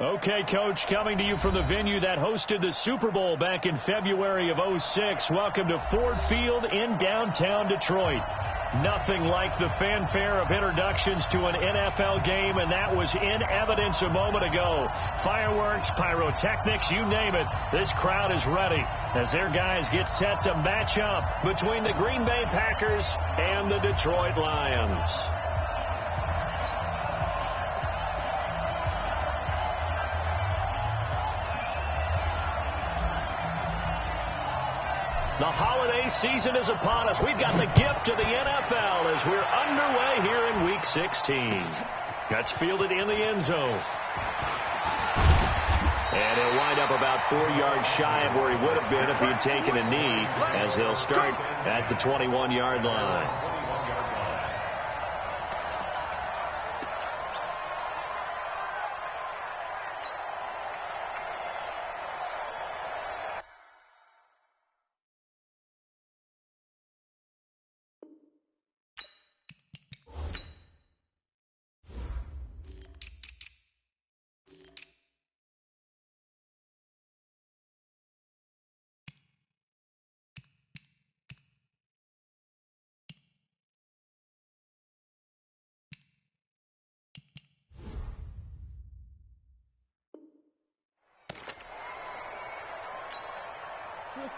Okay, Coach, coming to you from the venue that hosted the Super Bowl back in February of '06. Welcome to Ford Field in downtown Detroit. Nothing like the fanfare of introductions to an NFL game, and that was in evidence a moment ago. Fireworks, pyrotechnics, you name it. This crowd is ready as their guys get set to match up between the Green Bay Packers and the Detroit Lions. The holiday season is upon us. We've got the gift of the NFL as we're underway here in Week 16. That's fielded in the end zone. And he'll wind up about 4 yards shy of where he would have been if he had taken a knee, as they'll start at the 21-yard line.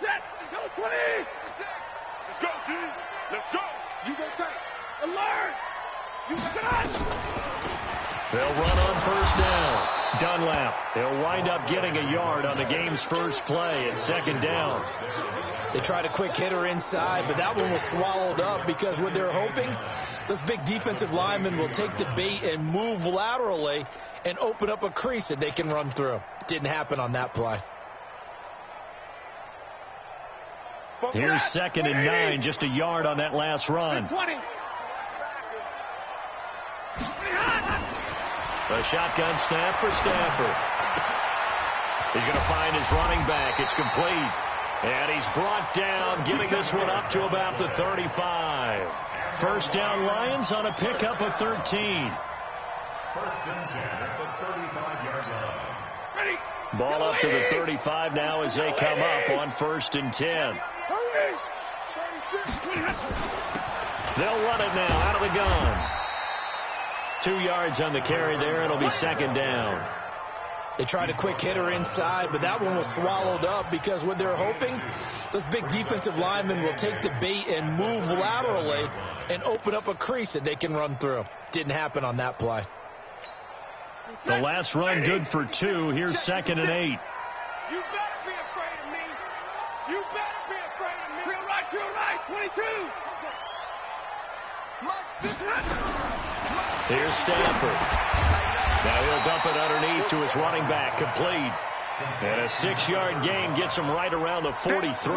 Set. Let's go, 20. Let's go, D. Let's go. You go tight. Alert. You got it. They'll run on first down. Dunlap. They'll wind up getting a yard on the game's first play at second down. They tried a quick hitter inside, but that one was swallowed up because what they're hoping, this big defensive lineman will take the bait and move laterally and open up a crease that they can run through. Didn't happen on that play. Here's 2nd and 9, just a yard on that last run. 20. A shotgun snap for Stafford. He's going to find his running back. It's complete. And he's brought down, getting this one up to about the 35. First down, Lions on a pickup of 13. First and 10 at the 35-yard line. Ready. Ball up to the 35 now as they come up on 1st and 10. They'll run it now out of the gun. 2 yards on the carry there. It'll be 2nd down. They tried a quick hitter inside, but that one was swallowed up because what they're hoping, this big defensive lineman will take the bait and move laterally and open up a crease that they can run through. Didn't happen on that play. The last run good for 2. Here's 2nd and 8. You better be afraid of me. You better be afraid of me. Drill right, 22. Here's Stafford. Now he'll dump it underneath to his running back, complete. And a 6-yard gain gets him right around the 43.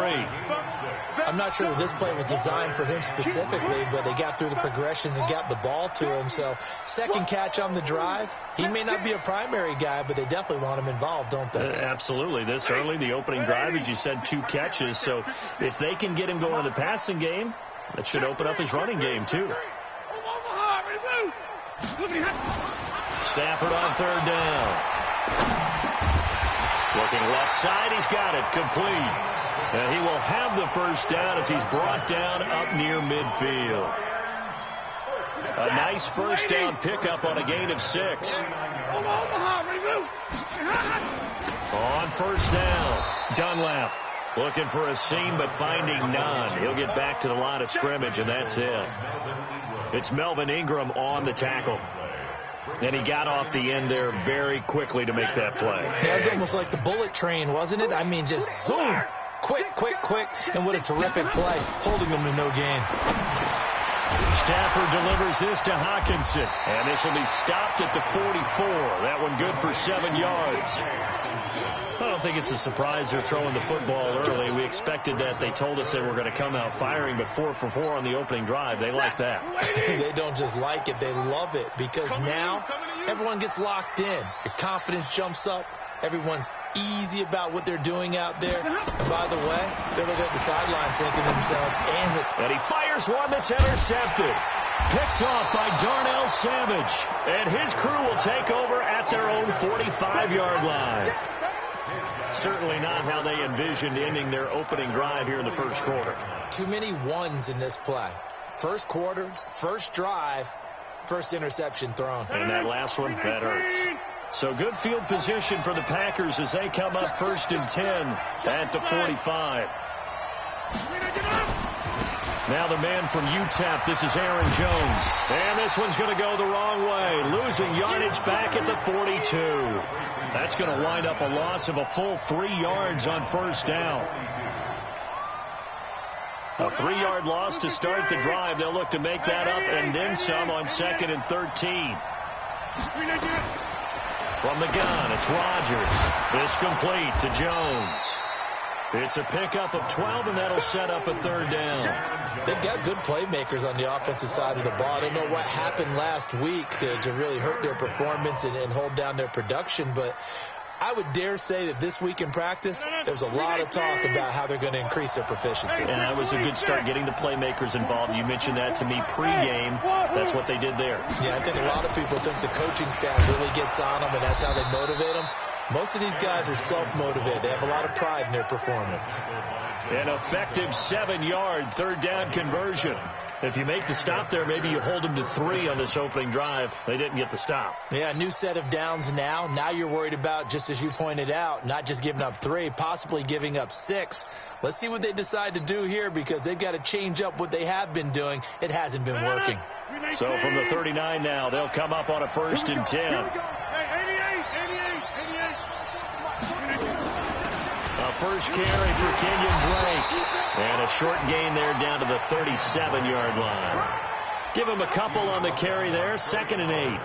I'm not sure that this play was designed for him specifically, but they got through the progressions and got the ball to him. So, second catch on the drive. He may not be a primary guy, but they definitely want him involved, don't they? Absolutely. This early, the opening drive, as you said, 2 catches. So, if they can get him going in the passing game, that should open up his running game, too. Stafford on 3rd down. Looking left side, he's got it, complete. And he will have the first down as he's brought down up near midfield. A nice first down pickup on a gain of 6. On first down, Dunlap looking for a seam but finding none. He'll get back to the line of scrimmage, and that's it. It's Melvin Ingram on the tackle. And he got off the end there very quickly to make that play. Yeah, it was almost like the bullet train, wasn't it? I mean, just zoom. Quick. And what a terrific play, holding them to no gain. Stafford delivers this to Hawkinson. And this will be stopped at the 44. That one good for 7 yards. I don't think it's a surprise they're throwing the football early. We expected that. They told us they were going to come out firing, but 4 for 4 on the opening drive. They like that. They don't just like it. They love it because now everyone gets locked in. Your confidence jumps up. Everyone's easy about what they're doing out there. And by the way, they're looking at the sideline thinking to themselves, and he fires one that's intercepted. Picked off by Darnell Savage. And his crew will take over at their own 45-yard line. Certainly not how they envisioned ending their opening drive here in the first quarter. Too many ones in this play. First quarter, first drive, first interception thrown. And that last one, that hurts. So good field position for the Packers as they come up 1st and 10 at the 45. Now the man from UTEP, this is Aaron Jones. And this one's going to go the wrong way, losing yardage back at the 42. That's going to wind up a loss of a full 3 yards on first down. A 3-yard loss to start the drive. They'll look to make that up and then some on 2nd and 13. From the gun, it's Rodgers. It's complete to Jones. It's a pickup of 12, and that'll set up a 3rd down. They've got good playmakers on the offensive side of the ball. I don't know what happened last week to really hurt their performance and hold down their production, but I would dare say that this week in practice, there's a lot of talk about how they're going to increase their proficiency. And that was a good start, getting the playmakers involved. You mentioned that to me pregame. That's what they did there. Yeah, I think a lot of people think the coaching staff really gets on them, and that's how they motivate them. Most of these guys are self-motivated. They have a lot of pride in their performance. An effective 7-yard 3rd down conversion. If you make the stop there, maybe you hold them to 3 on this opening drive. They didn't get the stop. Yeah, new set of downs now. Now you're worried about, just as you pointed out, not just giving up 3, possibly giving up 6. Let's see what they decide to do here, because they've got to change up what they have been doing. It hasn't been working. So from the 39 now, they'll come up on a 1st and 10. A first carry for Kenyon Drake. And a short gain there down to the 37-yard line. Give him a couple on the carry there. 2nd and 8.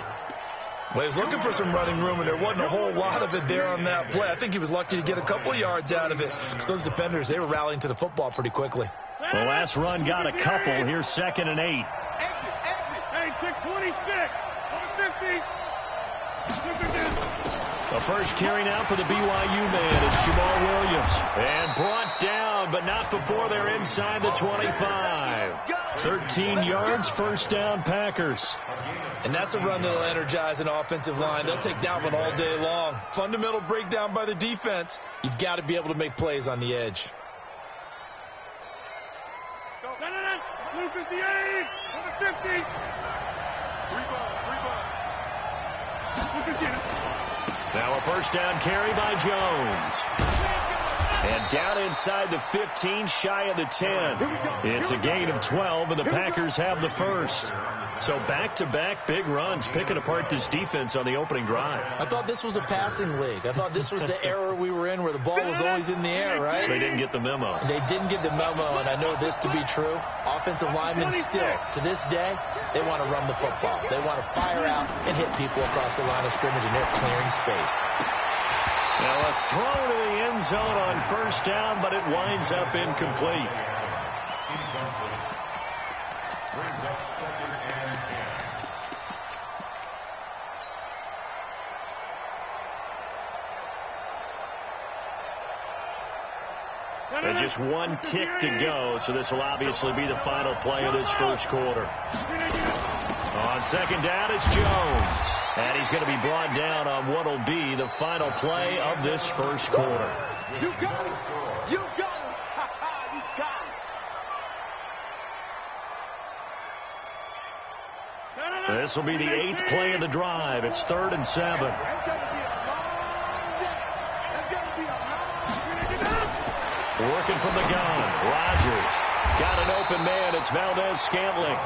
Well, he was looking for some running room, and there wasn't a whole lot of it there on that play. I think he was lucky to get a couple of yards out of it, because those defenders, they were rallying to the football pretty quickly. The last run got a couple. Here's 2nd and 8. Exit. Hey, 626. 150. The first carry now for the BYU man. It's Jamal Williams. And brought down, but not before they're inside the 25. 13 yards, 1st down, Packers. And that's a run that'll energize an offensive line. They'll take that one all day long. Fundamental breakdown by the defense. You've got to be able to make plays on the edge. 258. 150. 3 ball. Now a first down carry by Jones. And down inside the 15, shy of the 10. It's a gain of 12, and the Packers have the first. So back-to-back big runs, picking apart this defense on the opening drive. I thought this was a passing league. I thought this was the era we were in where the ball was always in the air, right? They didn't get the memo. They didn't get the memo, and I know this to be true. Offensive linemen still, to this day, they want to run the football. They want to fire out and hit people across the line of scrimmage, and they're clearing space. Now a throw to the end zone on first down, but it winds up incomplete. Brings up 2nd and 10. And just 1 tick to go, so this will obviously be the final play of this first quarter. On 2nd down, it's Jones. And he's going to be brought down on what will be the final play of this first quarter. You got it. You got it. You got it. This will be the 8th play of the drive. It's 3rd and 7. It's going to be a long day. It's going to be a long day. Working from the gun. Rodgers got an open man. It's Valdez-Scantling.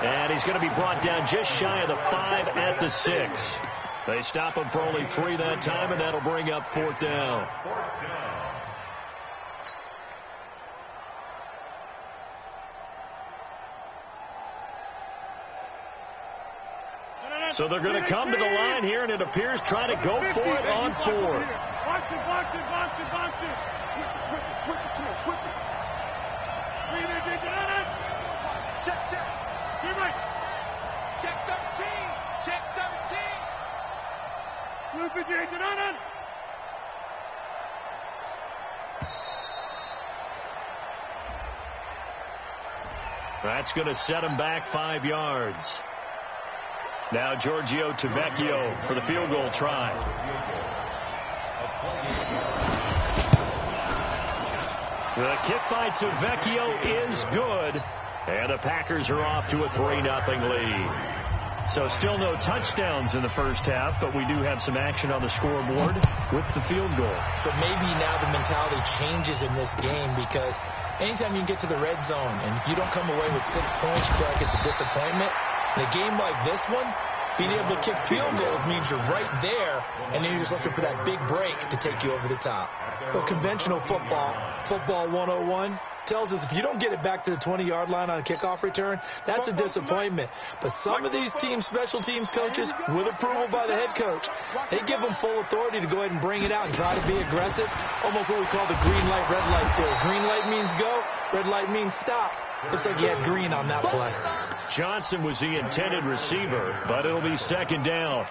And he's going to be brought down just shy of the 5 at the 6. They stop him for only 3 that time, and that'll bring up 4th down. So they're going to come to the line here, and it appears try to go for it on 4th. Box it. Switch it. Come on, switch it. Check. Get right. Check 13. Check 13. Move it, get on. That's going to set him back 5 yards. Now Giorgio Tavecchio for the field goal try. The kick by Tavecchio is good. And the Packers are off to a 3-0 lead. So still no touchdowns in the first half, but we do have some action on the scoreboard with the field goal. So maybe now the mentality changes in this game, because anytime you can get to the red zone and if you don't come away with 6 points, you feel like it's a disappointment. In a game like this one, being able to kick field goals means you're right there, and then you're just looking for that big break to take you over the top. Well, conventional football 101, tells us if you don't get it back to the 20-yard line on a kickoff return, that's a disappointment. But some of these teams, special teams coaches, with approval by the head coach, they give them full authority to go ahead and bring it out and try to be aggressive, almost what we call the green light, red light theory. Green light means go, red light means stop. Looks like he had green on that play. Johnson was the intended receiver, but it'll be second down.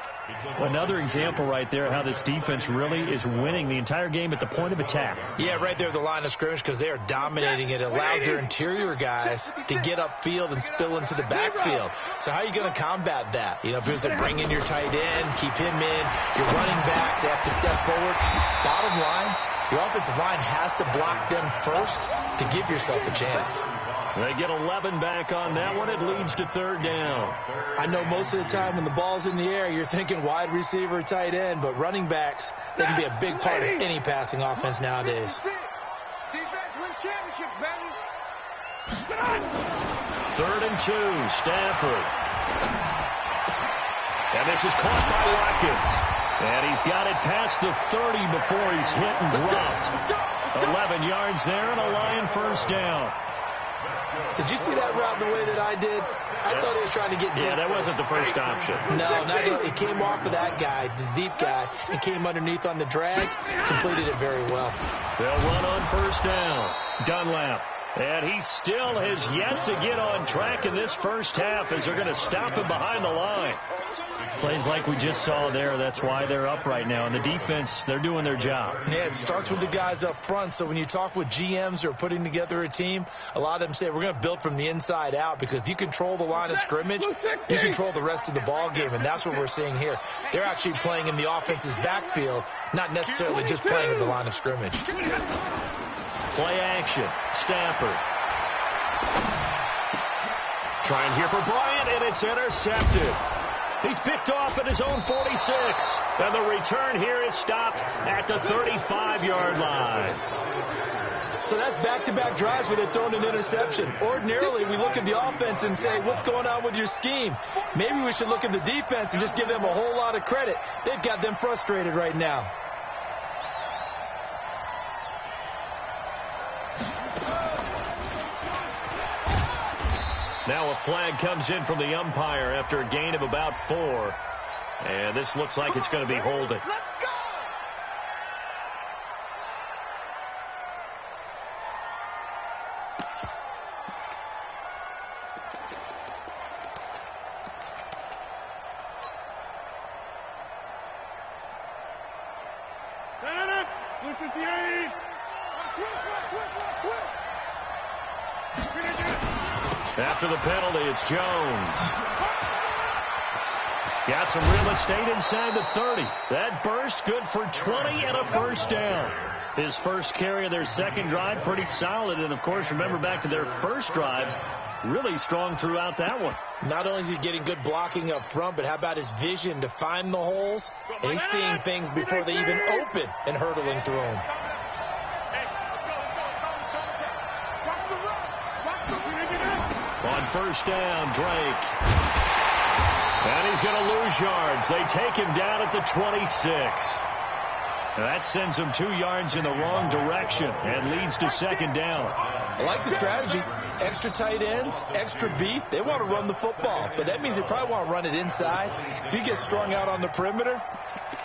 Another example right there how this defense really is winning the entire game at the point of attack. Yeah, right there at the line of scrimmage, because they are dominating it. It allows their interior guys to get upfield and spill into the backfield. So how are you going to combat that? You know, because they're bringing your tight end, keep him in, your running backs, they have to step forward. Bottom line, your offensive line has to block them first to give yourself a chance. They get 11 back on that one. It leads to third down. I know most of the time when the ball's in the air, you're thinking wide receiver, tight end, but running backs, they can be a big part of any passing offense nowadays. Defense wins championships, baby. 3rd and 2, Stafford. And this is caught by Watkins. And he's got it past the 30 before he's hit and dropped. 11 yards there and a Lion first down. Did you see that route the way that I did? I thought he was trying to get deep. Yeah, that wasn't the first option. No, it came off of that guy, the deep guy, and came underneath on the drag, completed it very well. They'll run on first down. Dunlap. And he still has yet to get on track in this first half as they're going to stop him behind the line. Plays like we just saw there, that's why they're up right now. And the defense, they're doing their job. Yeah, it starts with the guys up front. So when you talk with GMs who are putting together a team, a lot of them say we're going to build from the inside out, because if you control the line of scrimmage, you control the rest of the ball game. And that's what we're seeing here. They're actually playing in the offense's backfield, not necessarily just playing at the line of scrimmage. Play action. Stafford. Trying here for Bryant, and it's intercepted. He's picked off at his own 46. And the return here is stopped at the 35-yard line. So that's back-to-back drives where they're throwing an interception. Ordinarily, we look at the offense and say, what's going on with your scheme? Maybe we should look at the defense and just give them a whole lot of credit. They've got them frustrated right now. Now a flag comes in from the umpire after a gain of about 4. And this looks like it's going to be holding. After the penalty, it's Jones. Got some real estate inside the 30. That burst good for 20 and a first down. His first carry of their second drive, pretty solid. And, of course, remember back to their first drive, really strong throughout that one. Not only is he getting good blocking up front, but how about his vision to find the holes? And he's seeing things before they even open and hurtling through them. On first down, Drake. And he's going to lose yards. They take him down at the 26. And that sends him 2 yards in the wrong direction and leads to second down. I like the strategy. Extra tight ends, extra beef. They want to run the football, but that means they probably want to run it inside. If you get strung out on the perimeter,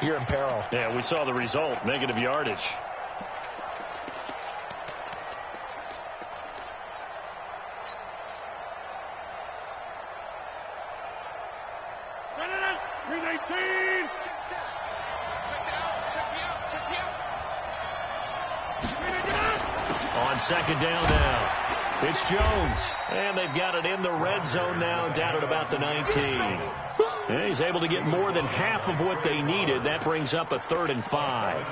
you're in peril. Yeah, we saw the result, negative yardage. On On second down now, it's Jones. And they've got it in the red zone now, down at about the 19. And he's able to get more than half of what they needed. That brings up a 3rd and 5.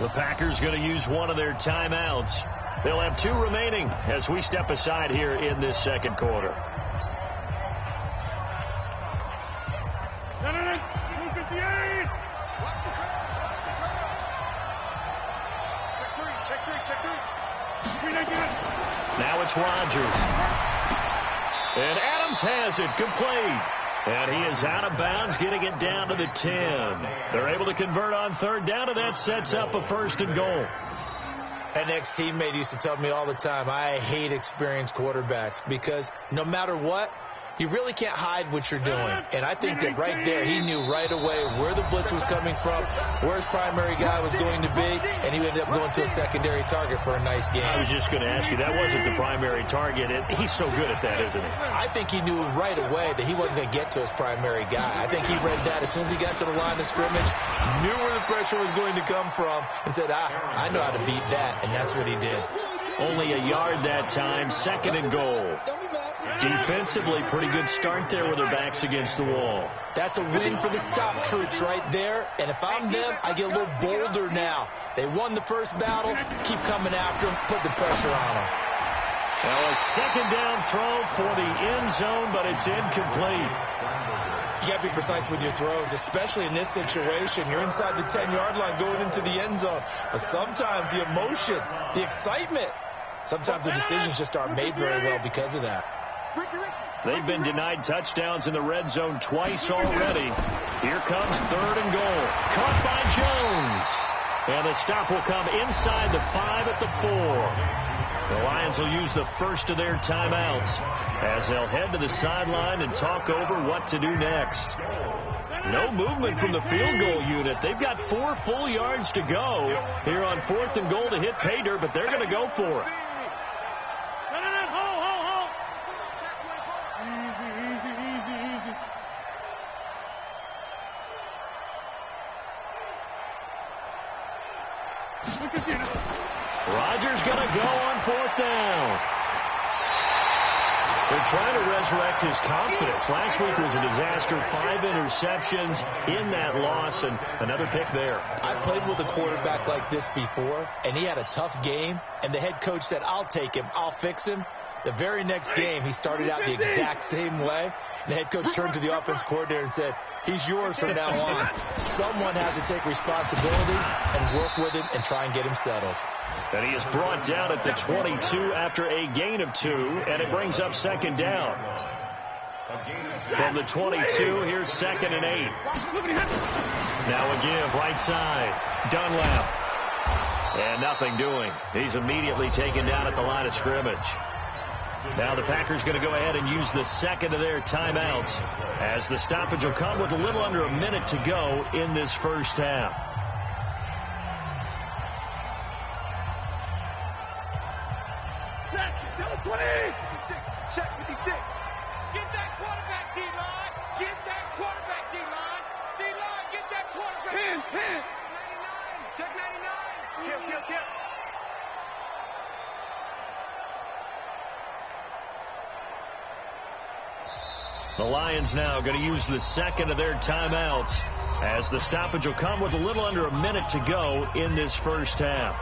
The Packers going to use one of their timeouts. They'll have 2 remaining as we step aside here in this second quarter. Now it's Rodgers. And Adams has it complete. And he is out of bounds, getting it down to the 10. They're able to convert on 3rd down, and that sets up a 1st and goal. An ex-teammate used to tell me all the time, I hate experienced quarterbacks because no matter what, you really can't hide what you're doing. And I think that right there, he knew right away where the blitz was coming from, where his primary guy was going to be, and he ended up going to a secondary target for a nice game. I was just going to ask you, that wasn't the primary target. He's so good at that, isn't he? I think he knew right away that he wasn't going to get to his primary guy. I think he read that as soon as he got to the line of scrimmage, knew where the pressure was going to come from, and said, I know how to beat that, and that's what he did. Only a yard that time, 2nd and goal. Defensively, pretty good start there with their backs against the wall. That's a win for the stop troops right there. And if I'm them, I get a little bolder now. They won the first battle. Keep coming after them. Put the pressure on them. Well, a 2nd down throw for the end zone, but it's incomplete. You got to be precise with your throws, especially in this situation. You're inside the 10-yard line going into the end zone. But sometimes the emotion, the excitement, sometimes the decisions just aren't made very well because of that. They've been denied touchdowns in the red zone twice already. Here comes 3rd and goal. Caught by Jones. And the stop will come inside the 5 at the 4. The Lions will use the first of their timeouts as they'll head to the sideline and talk over what to do next. No movement from the field goal unit. They've got 4 full yards to go here on 4th and goal to hit pay dirt, but they're going to go for it. Rodgers going to go on 4th down. They're trying to resurrect his confidence. Last week was a disaster. 5 interceptions in that loss and another pick there. I played with a quarterback like this before, and he had a tough game, and the head coach said, I'll take him, I'll fix him. The very next game, he started out the exact same way. And the head coach turned to the offense coordinator and said, he's yours from now on. Someone has to take responsibility and work with him and try and get him settled. And he is brought down at the 22 after a gain of 2, and it brings up 2nd down. From the 22, here's 2nd and 8. Now a give, right side. Dunlap. And nothing doing. He's immediately taken down at the line of scrimmage. Now the Packers going to go ahead and use the 2nd of their timeouts as the stoppage will come with a little under a minute to go in this first half. Set, 20. Check 56. Get that quarterback, D-line. Get that quarterback, D-line. D-line, get that quarterback. 10. 99. Check 99. Kill. The Lions now going to use the 2nd of their timeouts as the stoppage will come with a little under a minute to go in this first half.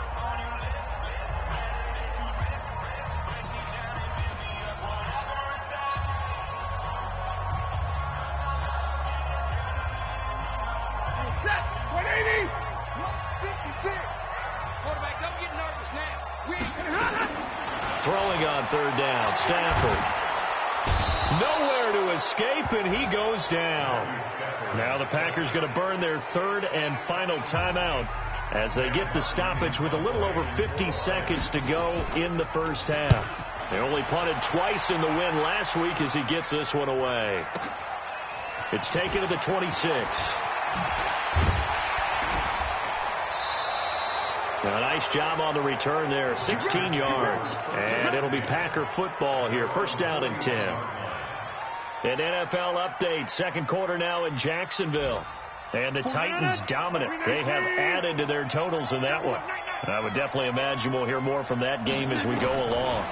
Set, 180. 156. Quarterback, don't get nervous now. We ain't Throwing on 3rd down, Stafford. Nowhere to escape, and he goes down. Now the Packers going to burn their 3rd and final timeout as they get the stoppage with a little over 50 seconds to go in the first half. They only punted twice in the win last week as he gets this one away. It's taken to the 26. A nice job on the return there, 16 yards. And it'll be Packer football here, first down and 10. An NFL update, second quarter now in Jacksonville. And the Titans dominant. They have added to their totals in that one. I would definitely imagine we'll hear more from that game as we go along.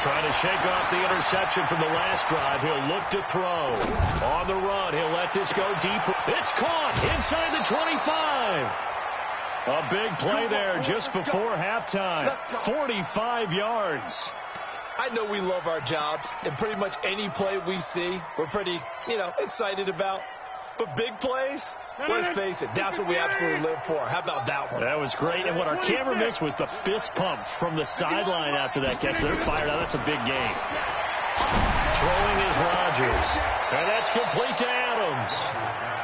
Trying to shake off the interception from the last drive. He'll look to throw. On the run, he'll let this go deeper. It's caught inside the 25. A big play there just before halftime. 45 yards. I know we love our jobs, and pretty much any play we see, we're pretty, excited about. But big plays, let's face it, that's what we absolutely live for. How about that one? That was great, and what our camera missed was the fist pump from the sideline after that catch. They're fired out. That's a big game. Throwing is Rodgers, and that's complete to Adams.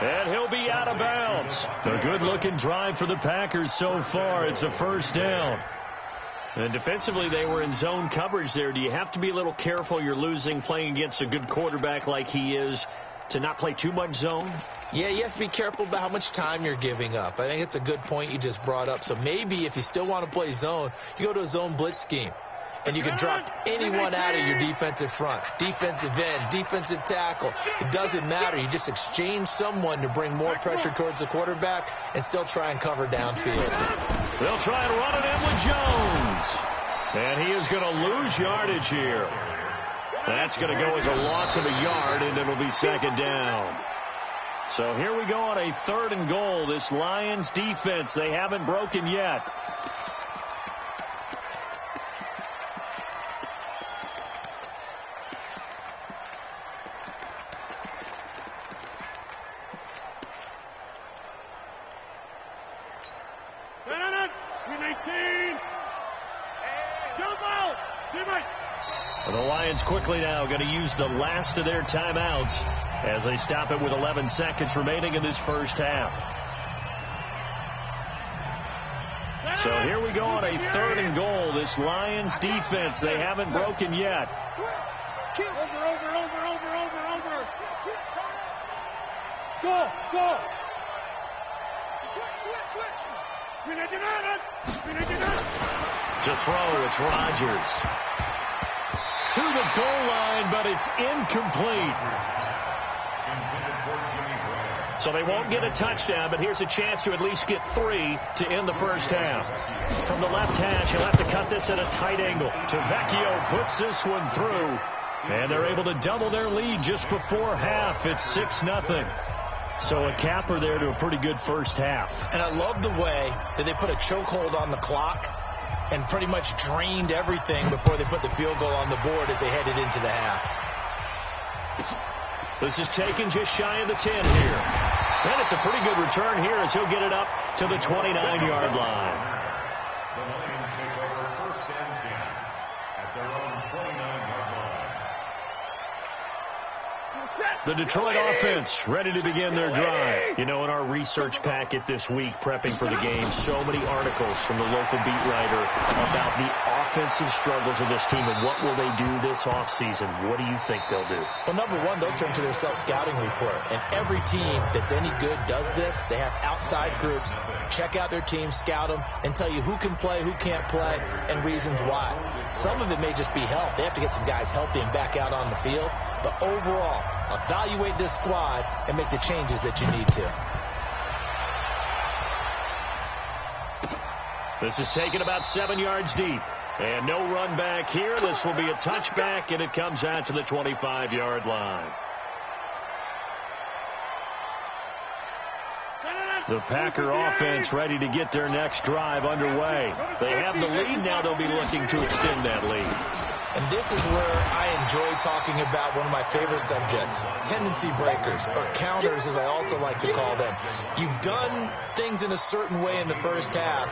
And he'll be out of bounds. A good-looking drive for the Packers so far. It's a first down. And defensively, they were in zone coverage there. Do you have to be a little careful you're losing playing against a good quarterback like he is to not play too much zone? Yeah, you have to be careful about how much time you're giving up. I think it's a good point you just brought up. So maybe if you still want to play zone, you go to a zone blitz scheme. And you can drop anyone out of your defensive front. Defensive end, defensive tackle. It doesn't matter. You just exchange someone to bring more pressure towards the quarterback and still try and cover downfield. They'll try and run it in with Jones. And he is going to lose yardage here. That's going to go as a loss of a yard, and it'll be second down. So here we go on a 3rd and goal. This Lions defense, they haven't broken yet. The Lions quickly now going to use the last of their timeouts as they stop it with 11 seconds remaining in this first half. So here we go on a 3rd and goal. This Lions defense, they haven't broken yet. Over. Go. To throw, it's Rodgers. To the goal line, but it's incomplete. So they won't get a touchdown, but here's a chance to at least get 3 to end the first half. From the left hash, he'll have to cut this at a tight angle. Tavecchio puts this one through, and they're able to double their lead just before half. It's 6-0. So a capper there to a pretty good first half. And I love the way that they put a chokehold on the clock and pretty much drained everything before they put the field goal on the board as they headed into the half. This is taken just shy of the 10 here. And it's a pretty good return here as he'll get it up to the 29-yard line. The Lions take over first and 10 at their own 29-yard line. The Detroit offense ready to begin their drive. In our research packet this week, prepping for the game, so many articles from the local beat writer about the offensive struggles of this team and what will they do this offseason. What do you think they'll do? Well, number one, they'll turn to their self-scouting report. And every team that's any good does this. They have outside groups, check out their team, scout them, and tell you who can play, who can't play, and reasons why. Some of it may just be health. They have to get some guys healthy and back out on the field. But overall, evaluate this squad and make the changes that you need to. This is taken about 7 yards deep. And no run back here. This will be a touchback, and it comes out to the 25-yard line. The Packer offense ready to get their next drive underway. They have the lead now. They'll be looking to extend that lead. And this is where I enjoy talking about one of my favorite subjects, tendency breakers, or counters as I also like to call them. You've done things in a certain way in the first half,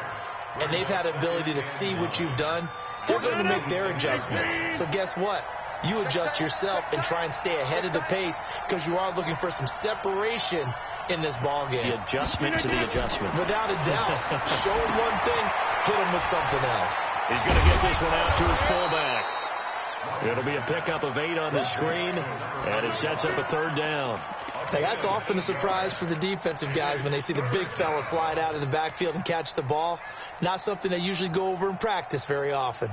and they've had the ability to see what you've done. They're going to make their adjustments. So guess what? You adjust yourself and try and stay ahead of the pace because you are looking for some separation in this ball game. The adjustment to the adjustment. Without a doubt. Show him one thing, hit him with something else. He's going to get this one out to his fullback. It'll be a pickup of 8 on the screen, and it sets up a 3rd down. Now, that's often a surprise for the defensive guys when they see the big fella slide out of the backfield and catch the ball. Not something they usually go over in practice very often.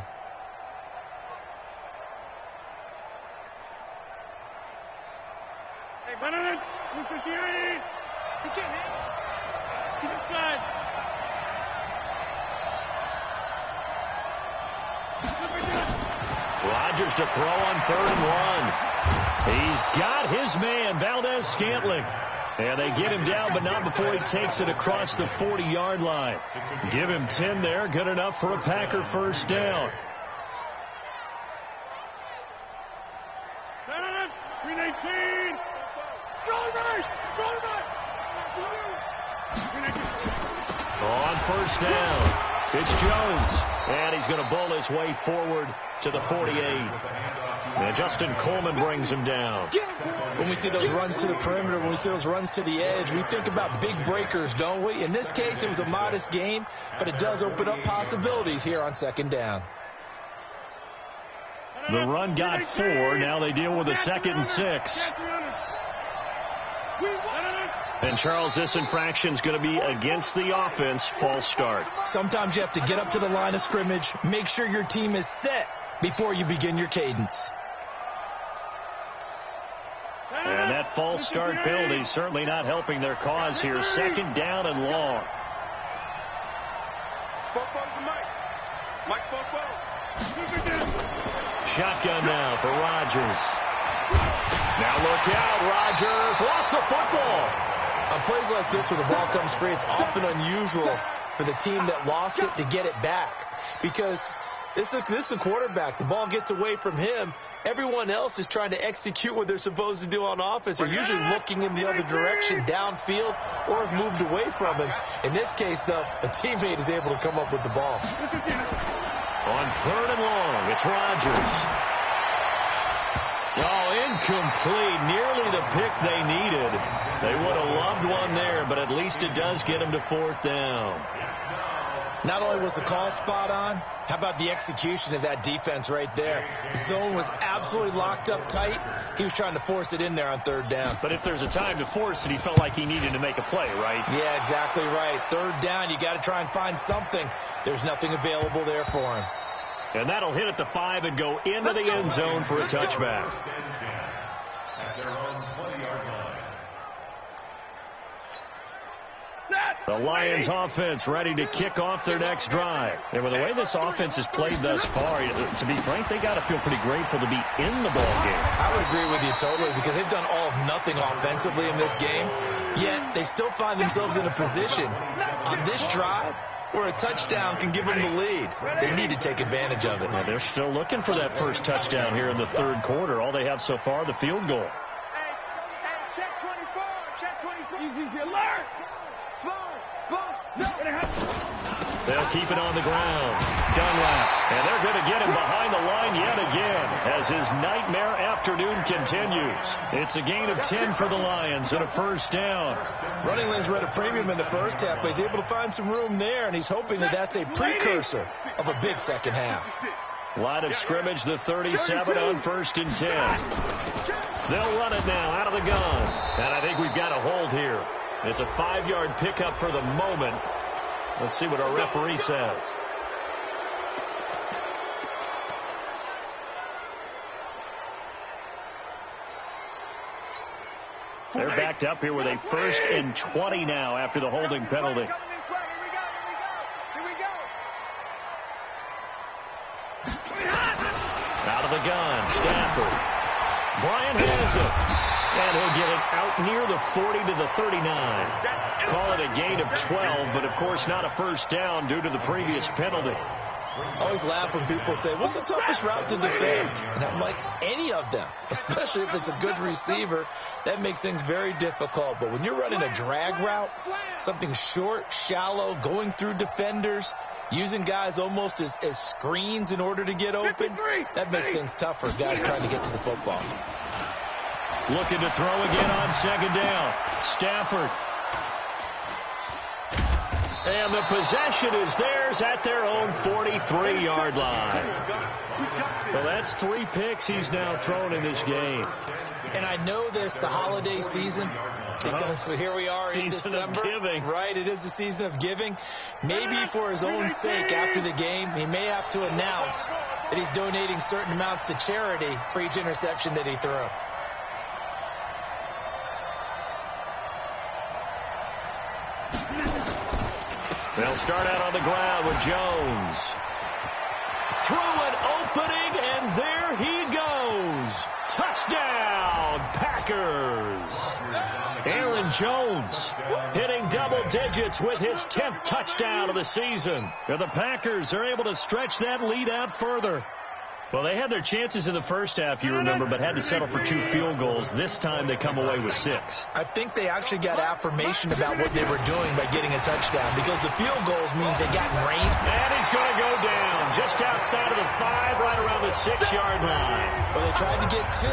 Hey, Brennan, look at you. He can't hit. Keep it slide. Rodgers to throw on 3rd and 1. He's got his man, Valdez-Scantling. And they get him down, but not before he takes it across the 40-yard line. Give him 10 there. Good enough for a Packer first down. 319. On first down, it's Jones. And he's going to bowl his way forward to the 48. And Justin Coleman brings him down. When we see those runs to the perimeter, when we see those runs to the edge, we think about big breakers, don't we? In this case, it was a modest gain, but it does open up possibilities here on 2nd down. The run got 4. Now they deal with a 2nd and 6. And Charles, this infraction's going to be against the offense. False start. Sometimes you have to get up to the line of scrimmage, make sure your team is set before you begin your cadence. And that false start penalty certainly not helping their cause here. 2nd down and long. Shotgun now for Rodgers. Now look out, Rodgers lost the football. On plays like this where the ball comes free, it's often unusual for the team that lost it to get it back. Because this is a quarterback. The ball gets away from him. Everyone else is trying to execute what they're supposed to do on offense. They're usually looking in the other direction, downfield, or have moved away from him. In this case, though, a teammate is able to come up with the ball. On 3rd and long, it's Rodgers. Oh, incomplete. Nearly the pick they needed. They would have loved one there, but at least it does get them to 4th down. Not only was the call spot on, how about the execution of that defense right there? The zone was absolutely locked up tight. He was trying to force it in there on 3rd down. But if there's a time to force it, he felt like he needed to make a play, right? Yeah, exactly right. 3rd down, you got to try and find something. There's nothing available there for him. And that'll hit at the 5 and go into the end zone for a touchback. The Lions offense ready to kick off their next drive. And with the way this offense has played thus far, to be frank, they got to feel pretty grateful to be in the ball game. I would agree with you totally, because they've done all of nothing offensively in this game, yet they still find themselves in a position on this drive where a touchdown can give them the lead. They need to take advantage of it. Well, they're still looking for that first touchdown here in the 3rd quarter. All they have so far, the field goal. Hey, check 24. Check 24. Easy, alert. Small. No. They'll keep it on the ground. Dunlap. And they're going to get him behind the line yet again as his nightmare afternoon continues. It's a gain of 10 for the Lions and a first down. Running lanes were at a premium in the first half, but he's able to find some room there, and he's hoping that that's a precursor of a big second half. Line of scrimmage, the 37 on 1st and 10. They'll run it now out of the gun. And I think we've got a hold here. It's a 5-yard pickup for the moment. Let's see what our referee says. They're backed up here with a 1st and 20 now after the holding penalty. Here we go. Out of the gun, Stafford. Bryant has it. And he'll get it out near the 40 to the 39. Call it a gain of 12, but of course not a first down due to the previous penalty. I always laugh when people say, what's the toughest route to defend? And I'm like, any of them, especially if it's a good receiver. That makes things very difficult. But when you're running a drag route, something short, shallow, going through defenders, using guys almost as screens in order to get open, that makes things tougher, guys trying to get to the football. Looking to throw again on 2nd down. Stafford. And the possession is theirs at their own 43-yard line. Well, that's 3 picks he's now thrown in this game. And I know this, the holiday season, because here we are in December. Season of giving. Right, it is the season of giving. Maybe for his own sake after the game, he may have to announce that he's donating certain amounts to charity for each interception that he threw. They'll start out on the ground with Jones. Through an opening, and there he goes. Touchdown, Packers. Aaron Jones hitting double digits with his 10th touchdown of the season. And the Packers are able to stretch that lead out further. Well, they had their chances in the first half, you remember, but had to settle for 2 field goals. This time they come away with 6. I think they actually got affirmation about what they were doing by getting a touchdown, because the field goals means they got rained. And he's going to go down just outside of the 5, right around the 6-yard line. Well, they tried to get 2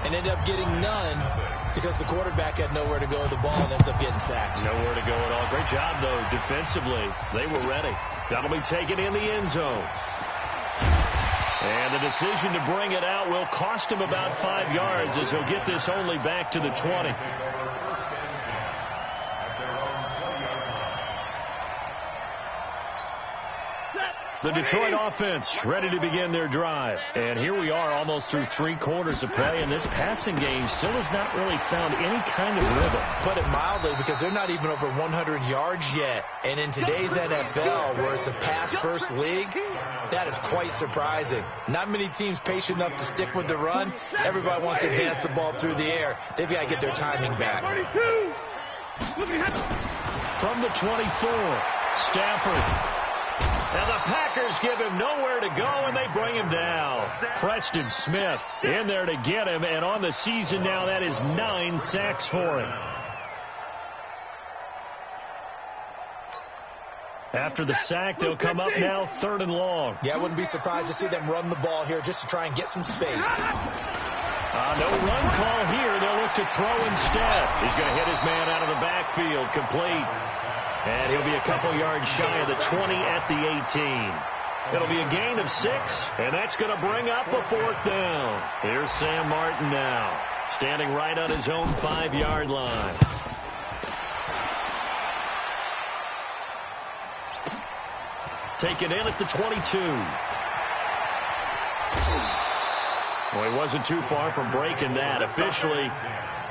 and ended up getting none because the quarterback had nowhere to go with the ball and ends up getting sacked. Nowhere to go at all. Great job, though, defensively. They were ready. That'll be taken in the end zone. And the decision to bring it out will cost him about 5 yards, as he'll get this only back to the 20. The Detroit offense ready to begin their drive. And here we are almost through 3 quarters of play, and this passing game still has not really found any kind of rhythm. Put it mildly, because they're not even over 100 yards yet. And in today's NFL, where it's a pass-first league, that is quite surprising. Not many teams patient enough to stick with the run. Everybody wants to advance the ball through the air. They've got to get their timing back. From the 24, Stafford. And the Packers give him nowhere to go, and they bring him down. Preston Smith in there to get him, and on the season now, that is 9 sacks for him. After the sack, they'll come up now 3rd and long. Yeah, I wouldn't be surprised to see them run the ball here just to try and get some space. No run call here. They'll look to throw instead. He's going to hit his man out of the backfield, complete. And he'll be a couple yards shy of the 20 at the 18. It'll be a gain of 6, and that's going to bring up a 4th down. Here's Sam Martin now, standing right on his own 5-yard line. Taken in at the 22. Well, he wasn't too far from breaking that. Officially,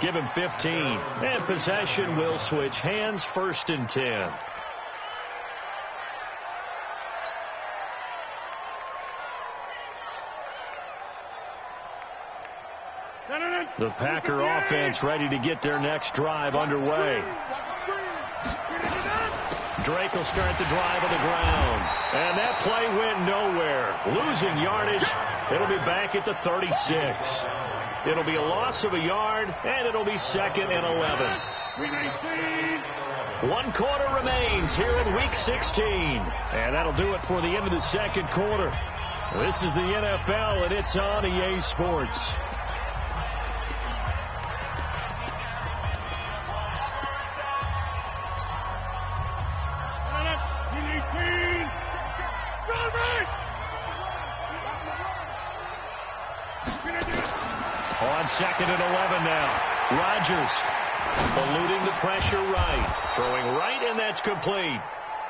give him 15. And possession will switch hands, 1st and 10. The Packer offense ready to get their next drive underway. Drake will start the drive on the ground. And that play went nowhere. Losing yardage. It'll be back at the 36. It'll be a loss of a yard, and it'll be 2nd and 11. 1 quarter remains here in Week 16. And that'll do it for the end of the 2nd quarter. This is the NFL, and it's on EA Sports. On 2nd and 11 now. Rodgers eluding the pressure right. Throwing right, and that's complete.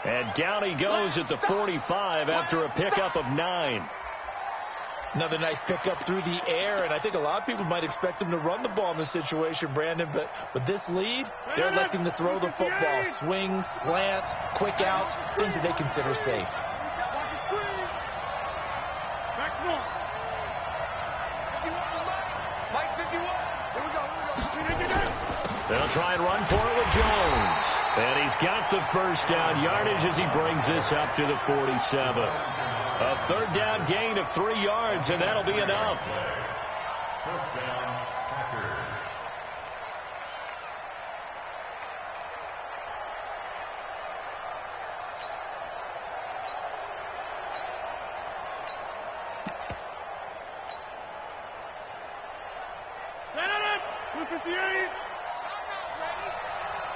And down he goes at the 45 after a pickup of 9. Another nice pickup through the air, and I think a lot of people might expect them to run the ball in this situation, Brandon, but with this lead, they're electing to throw the football. Swings, slants, quick outs, things that they consider safe. They'll try and run for it with Jones. And he's got the 1st down yardage as he brings this up to the 47. A 3rd down gain of 3 yards, and that'll be enough. 1st down, Packers.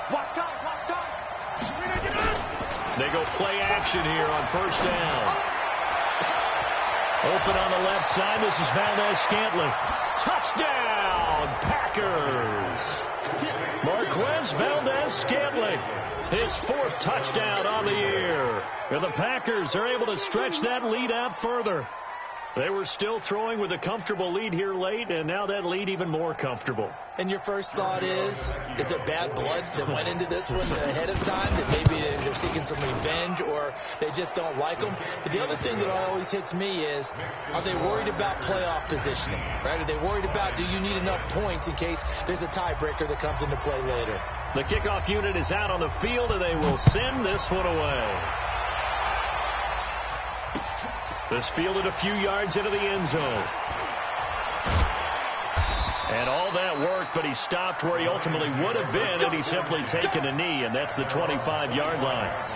Watch time. They go play action here on first down. Open on the left side. This is Valdez-Scantling. Touchdown, Packers. Marquez Valdez-Scantling. His 4th touchdown on the year. And the Packers are able to stretch that lead out further. They were still throwing with a comfortable lead here late, and now that lead even more comfortable. And your first thought is there bad blood that went into this one ahead of time, that maybe they're seeking some revenge or they just don't like them? But the other thing that always hits me is, are they worried about playoff positioning, right? Are they worried about, do you need enough points in case there's a tiebreaker that comes into play later? The kickoff unit is out on the field, and they will send this one away. This fielded a few yards into the end zone. And all that work, but he stopped where he ultimately would have been had he simply taken a knee, and that's the 25-yard line.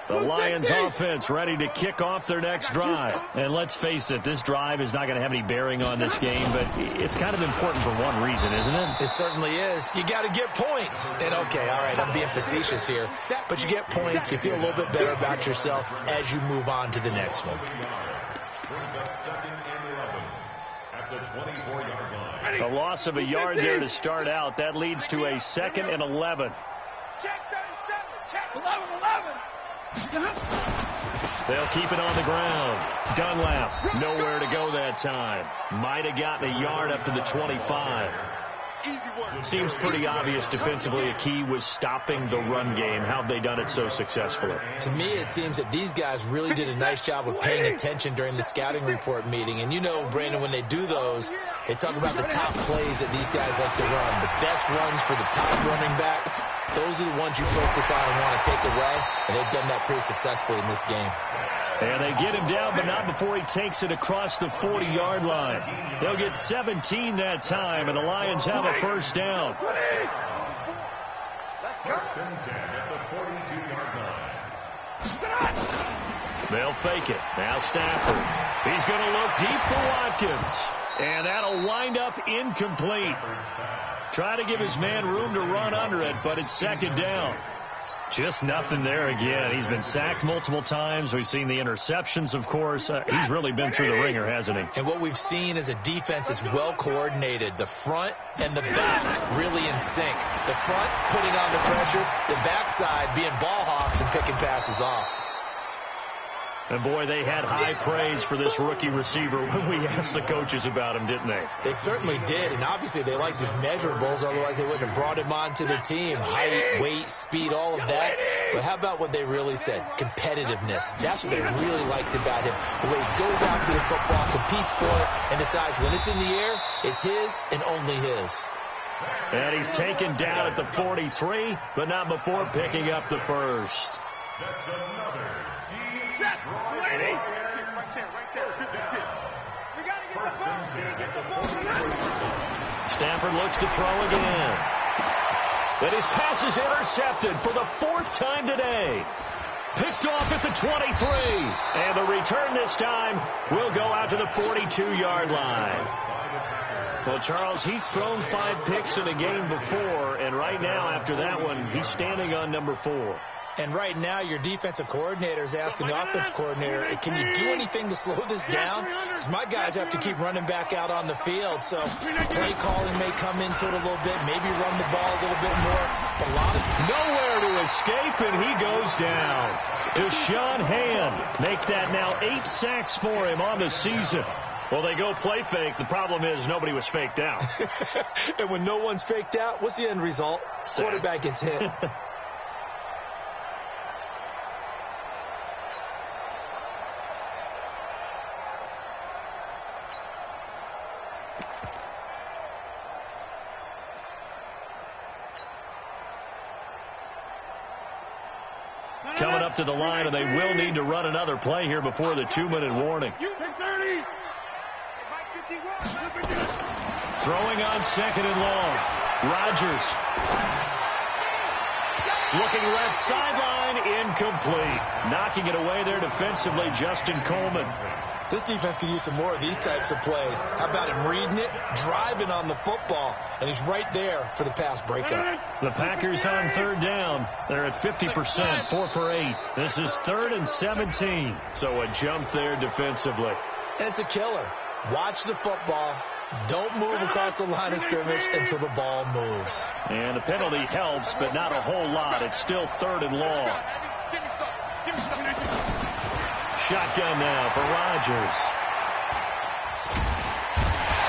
The Lions offense ready to kick off their next drive. And let's face it, this drive is not going to have any bearing on this game, but it's kind of important for one reason, isn't it? It certainly is. You got to get points. And okay, all right, I'm being facetious here, but you get points, you feel a little bit better about yourself as you move on to the next one. A loss of a yard there to start out. That leads to a 2nd and 11. Check 37. Check 11. They'll keep it on the ground. Dunlap, nowhere to go that time. Might have gotten a yard up to the 25. Seems pretty obvious defensively a key was stopping the run game. How have they done it so successfully? To me, it seems that these guys really did a nice job of paying attention during the scouting report meeting. And you know, Brandon, when they do those, they talk about the top plays that these guys like to run. The best runs for the top running back, those are the ones you focus on and want to take away. And they've done that pretty successfully in this game. And they get him down, but not before he takes it across the 40-yard line. They'll get 17 that time, and the Lions have a first down. Let's go. They'll fake it. Now Stafford. He's going to look deep for Watkins. And that'll wind up incomplete. Try to give his man room to run under it, but it's 2nd down. Just nothing there again. He's been sacked multiple times. We've seen the interceptions, of course. He's really been through the ringer, hasn't he? And what we've seen is a defense that's well coordinated. The front and the back really in sync. The front putting on the pressure, the backside being ball hawks and picking passes off. And, boy, they had high praise for this rookie receiver when we asked the coaches about him, didn't they? They certainly did, and obviously they liked his measurables, otherwise they wouldn't have brought him onto the team. Height, weight, speed, all of that. But how about what they really said? Competitiveness. That's what they really liked about him. The way he goes after the football, competes for it, and decides when it's in the air, it's his and only his. And he's taken down at the 43, but not before picking up the first. That's another. That's 20. Right there. 56. We got to get the ball. Stafford looks to throw again. But his pass is intercepted for the 4th time today. Picked off at the 23. And the return this time will go out to the 42-yard line. Well, Charles, he's thrown 5 picks in a game before, and right now after that one, he's standing on number 4. And right now, your defensive coordinator is asking the offensive coordinator, can you do anything to slow this down? Because my guys have to keep running back out on the field. So play calling may come into it a little bit, maybe run the ball a little bit more. But a lot of nowhere to escape, and he goes down. Deshaun Hand make that now 8 sacks for him on the season. Well, they go play fake. The problem is nobody was faked out. And when no one's faked out, what's the end result? Quarterback gets hit. Coming up to the line, and they will need to run another play here before the 2-minute warning. Throwing on 2nd and long. Rodgers. Looking left sideline, incomplete. Knocking it away there defensively, Justin Coleman. This defense could use some more of these types of plays. How about him reading it, driving on the football, and he's right there for the pass breakup. The Packers on third down. They're at 50%, 4 for 8. This is 3rd and 17. So a jump there defensively. And it's a killer. Watch the football. Don't move across the line of scrimmage until the ball moves. And the penalty helps, but not a whole lot. It's still 3rd and long. Shotgun now for Rodgers.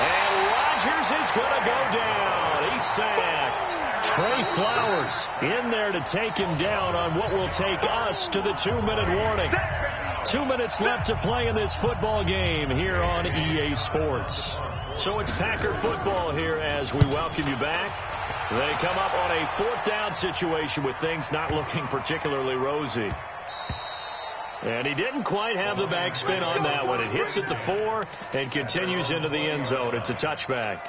And Rodgers is going to go down. He's sacked. Trey Flowers in there to take him down on what will take us to the 2-minute warning. 2 minutes left to play in this football game here on EA Sports. So it's Packer football here as we welcome you back. They come up on a 4th down situation with things not looking particularly rosy. And he didn't quite have the backspin on that one. It hits at the 4 and continues into the end zone. It's a touchback.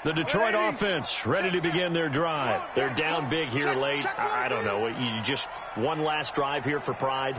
The Detroit offense ready to begin their drive. They're down big here late. I don't know. You just one last drive here for pride?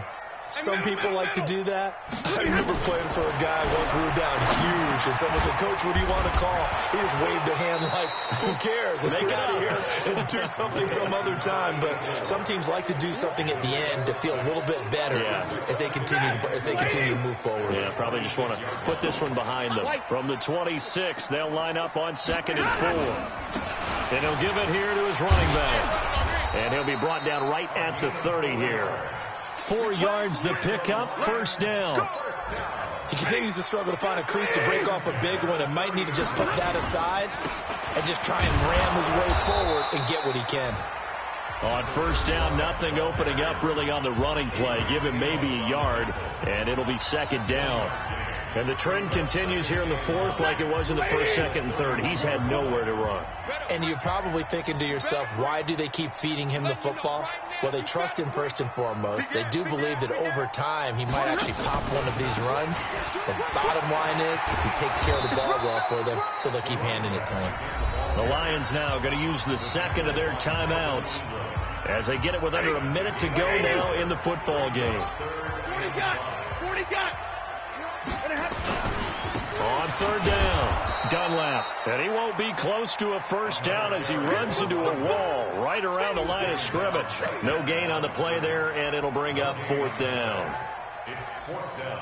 Some people like to do that. I remember playing for a guy once we were down huge, and someone said, "Coach, what do you want to call?" He just waved a hand like, who cares? Let's get out of here and do something some other time. But some teams like to do something at the end to feel a little bit better as they continue to move forward. Yeah, probably just want to put this one behind them. From the 26, they'll line up on 2nd and 4. And he'll give it here to his running back. And he'll be brought down right at the 30 here. 4 yards the pickup, 1st down. He continues to struggle to find a crease to break off a big one and might need to just put that aside and just try and ram his way forward and get what he can. On 1st down, nothing opening up really on the running play. Give him maybe a yard, and it'll be 2nd down. And the trend continues here in the 4th like it was in the 1st, 2nd, and 3rd. He's had nowhere to run. And you're probably thinking to yourself, why do they keep feeding him the football? Well, they trust him first and foremost. They do believe that over time he might actually pop one of these runs. The bottom line is he takes care of the ball well for them, so they'll keep handing it to him. The Lions now going to use the 2nd of their timeouts as they get it with under a minute to go now in the football game. 40 got. On 3rd down, Dunlap. And he won't be close to a 1st down as he runs into a wall right around the line of scrimmage. No gain on the play there, and it'll bring up 4th down. It's 4th down.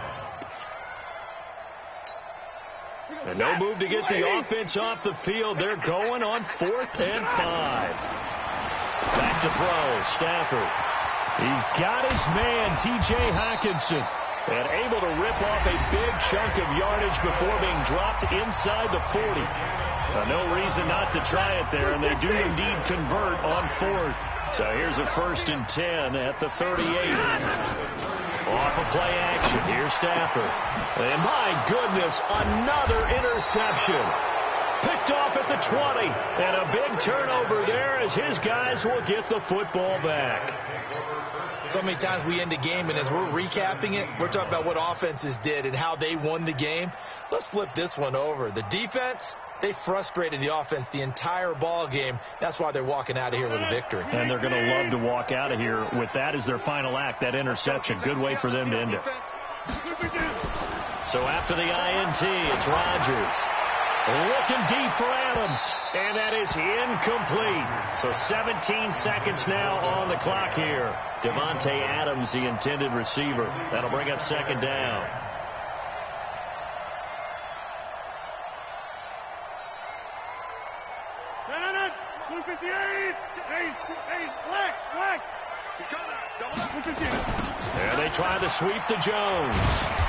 And no move to get the offense off the field. They're going on 4th and 5. Back to throw, Stafford. He's got his man, T.J. Hockenson. And able to rip off a big chunk of yardage before being dropped inside the 40. No reason not to try it there, and they do indeed convert on 4th. So here's a 1st and 10 at the 38. Off of play action, here's Stafford. And my goodness, another interception. Picked off at the 20. And a big turnover there as his guys will get the football back. So many times we end a game, and as we're recapping it, we're talking about what offenses did and how they won the game. Let's flip this one over. The defense, they frustrated the offense the entire ball game. That's why they're walking out of here with a victory. And they're going to love to walk out of here with that as their final act, that interception. Good way for them to end it. So after the INT, it's Rodgers. Looking deep for Adams, and that is incomplete. So 17 seconds now on the clock here. Devontae Adams, the intended receiver. That'll bring up 2nd down. No. 258. Hey, black. And they try to sweep to Jones.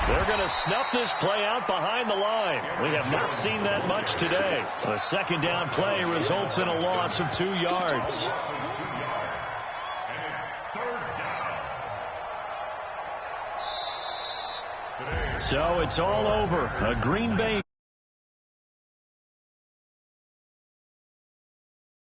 They're going to snuff this play out behind the line. We have not seen that much today. A 2nd down play results in a loss of 2 yards. So it's all over. A Green Bay